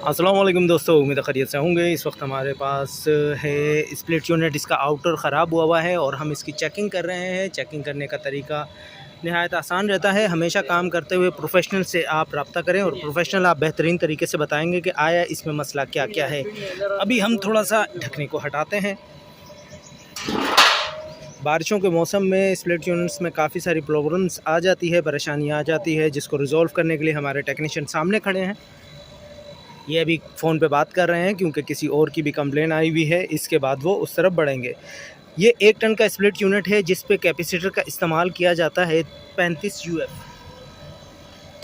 अस्सलाम वालेकुम दोस्तों, उम्मीद है खैरियत से होंगे। इस वक्त हमारे पास है स्प्लिट यूनिट, इसका आउटर ख़राब हुआ है और हम इसकी चेकिंग कर रहे हैं। चेकिंग करने का तरीका नहायत आसान रहता है। हमेशा काम करते हुए प्रोफेशनल से आप रब्ता करें और प्रोफेशनल आप बेहतरीन तरीके से बताएंगे कि आया इसमें मसला क्या क्या है। अभी हम थोड़ा सा ढकने को हटाते हैं। बारिशों के मौसम में स्प्लिट यूनिट्स में काफ़ी सारी प्रॉब्लम्स आ जाती है, परेशानी आ जाती है, जिसको रिज़ॉल्व करने के लिए हमारे टेक्नीशियन सामने खड़े हैं। ये अभी फ़ोन पे बात कर रहे हैं क्योंकि किसी और की भी कंप्लेन आई हुई है। इसके बाद वो उस तरफ बढ़ेंगे। ये 1 टन का स्प्लिट यूनिट है जिस पे कैपेसिटर का इस्तेमाल किया जाता है 35 यूएफ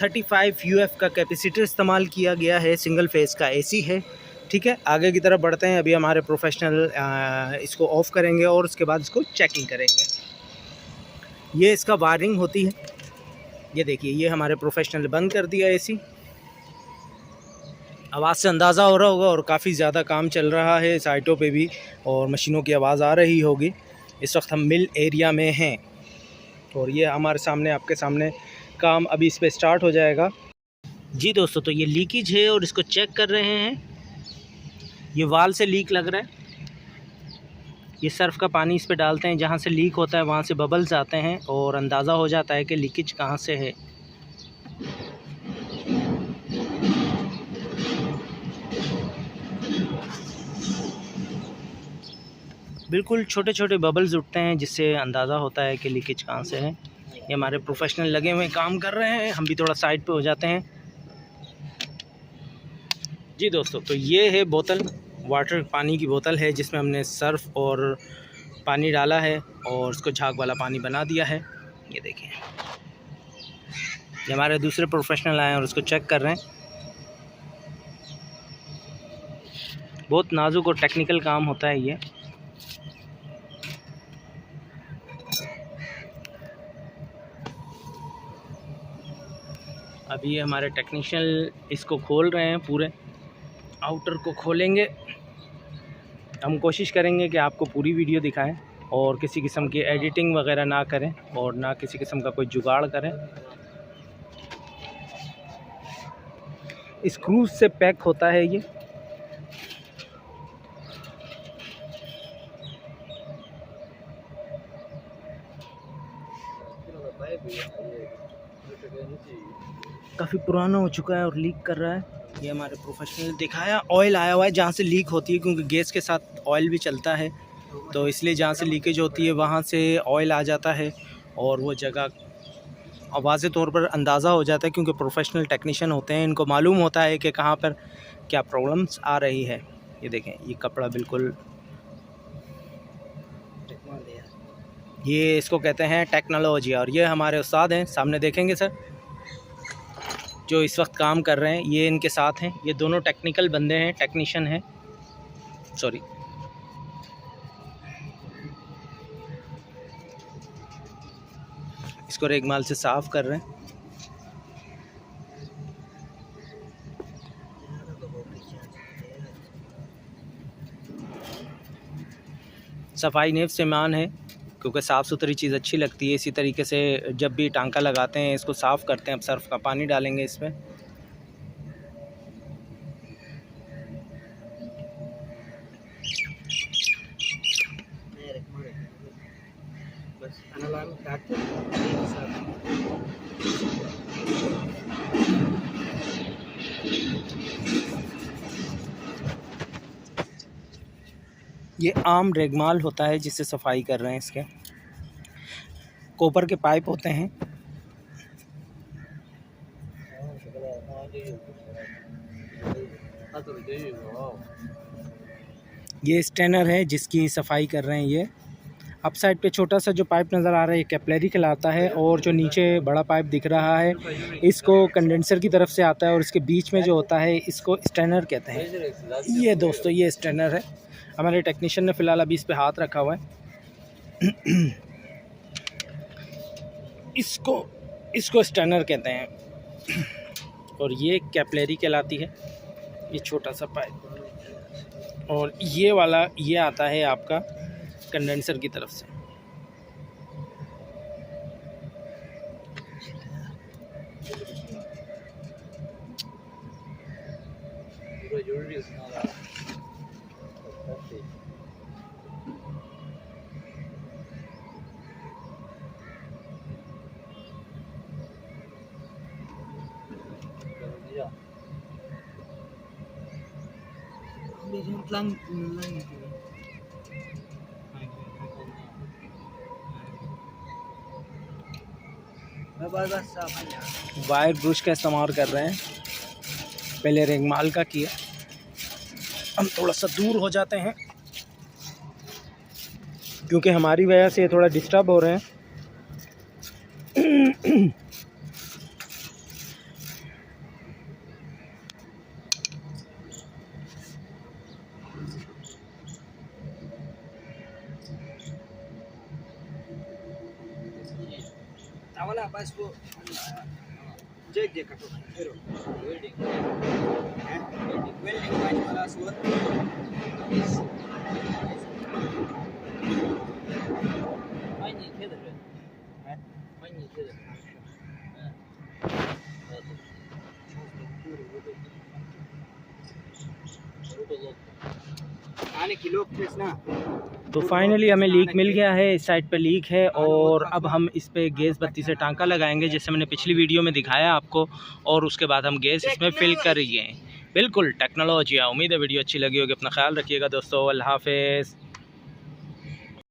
35 यूएफ का कैपेसिटर इस्तेमाल किया गया है। सिंगल फेस का एसी है। ठीक है, आगे की तरफ बढ़ते हैं। अभी हमारे प्रोफेशनल इसको ऑफ़ करेंगे और उसके बाद इसको चेकिंग करेंगे। ये इसका वायरिंग होती है। ये देखिए, ये हमारे प्रोफेशनल बंद कर दिया एसी। आवाज़ से अंदाज़ा हो रहा होगा और काफ़ी ज़्यादा काम चल रहा है साइटों पे भी और मशीनों की आवाज़ आ रही होगी। इस वक्त हम मिल एरिया में हैं और ये हमारे सामने, आपके सामने काम अभी इस पे स्टार्ट हो जाएगा। जी दोस्तों, तो ये लीकेज है और इसको चेक कर रहे हैं। ये वाल से लीक लग रहा है। ये सर्फ का पानी इस पे डालते हैं, जहाँ से लीक होता है वहाँ से बबल्स आते हैं और अंदाज़ा हो जाता है कि लीकेज कहाँ से है। बिल्कुल छोटे छोटे बबल्स उठते हैं जिससे अंदाज़ा होता है कि लीकेज कहाँ से है। ये हमारे प्रोफेशनल लगे हुए काम कर रहे हैं। हम भी थोड़ा साइड पे हो जाते हैं। जी दोस्तों, तो ये है बोतल, वाटर पानी की बोतल है जिसमें हमने सर्फ और पानी डाला है और उसको झाग वाला पानी बना दिया है। ये देखें, ये हमारे दूसरे प्रोफेशनल आए हैं और उसको चेक कर रहे हैं। बहुत नाजुक और टेक्निकल काम होता है ये। अभी हमारे टेक्नीशियन इसको खोल रहे हैं, पूरे आउटर को खोलेंगे। हम कोशिश करेंगे कि आपको पूरी वीडियो दिखाएं और किसी किस्म की एडिटिंग वगैरह ना करें और ना किसी किस्म का कोई जुगाड़ करें। स्क्रूज से पैक होता है ये। काफ़ी पुराना हो चुका है और लीक कर रहा है। ये हमारे प्रोफेशनल दिखाया, ऑयल आया हुआ है जहाँ से लीक होती है, क्योंकि गैस के साथ ऑयल भी चलता है, तो इसलिए जहाँ से लीकेज होती है वहाँ से ऑयल आ जाता है और वो जगह वाज़े तौर पर अंदाज़ा हो जाता है, क्योंकि प्रोफेशनल टेक्नीशियन होते हैं, इनको मालूम होता है कि कहाँ पर क्या प्रॉब्लम्स आ रही है। ये देखें, ये कपड़ा बिल्कुल, ये इसको कहते हैं टेक्नोलॉजी। और ये हमारे उस्ताद हैं, सामने देखेंगे सर, जो इस वक्त काम कर रहे हैं। ये इनके साथ हैं, ये दोनों टेक्निकल बंदे हैं, टेक्नीशियन हैं, सॉरी। इसको रेगमाल से साफ़ कर रहे हैं। सफाई नेफ्स से मान है, क्योंकि साफ़ सुथरी चीज़ अच्छी लगती है। इसी तरीके से जब भी टांका लगाते हैं इसको साफ़ करते हैं। अब सर्फ का पानी डालेंगे इसमें। ये आम रेगमाल होता है जिससे सफाई कर रहे हैं। इसके कॉपर के पाइप होते हैं। ये स्टेनर है जिसकी सफाई कर रहे हैं। ये अप साइड पे छोटा सा जो पाइप नज़र आ रहा है ये कैपिलरी कहलाता है, और जो नीचे बड़ा पाइप दिख रहा है इसको कंडेंसर की तरफ से आता है, और इसके बीच में जो होता है इसको स्टेनर कहते हैं। ये दोस्तों, ये स्टेनर है। हमारे टेक्नीशियन ने फ़िलहाल अभी इस पे हाथ रखा हुआ है। इसको स्टेनर कहते हैं। और ये कैपिलरी कहलाती है, ये छोटा सा पाइप। और ये वाला ये आता है आपका कंडेंसर की तरफ से। वायर ब्रश का इस्तेमाल कर रहे हैं, पहले रेगमाल का किया। हम थोड़ा सा दूर हो जाते हैं क्योंकि हमारी वजह से थोड़ा डिस्टर्ब हो रहे हैं। तो फाइनली हमें लीक मिल गया है, इस साइड पे लीक है और अब हम इस पे गैस बत्ती से टांका लगाएंगे जैसे मैंने पिछली वीडियो में दिखाया आपको, और उसके बाद हम गैस इसमें फिल करेंगे। बिल्कुल टेक्नोलॉजी है। उम्मीद है वीडियो अच्छी लगी होगी। अपना ख्याल रखिएगा दोस्तों। अल्लाह हाफ़िज़।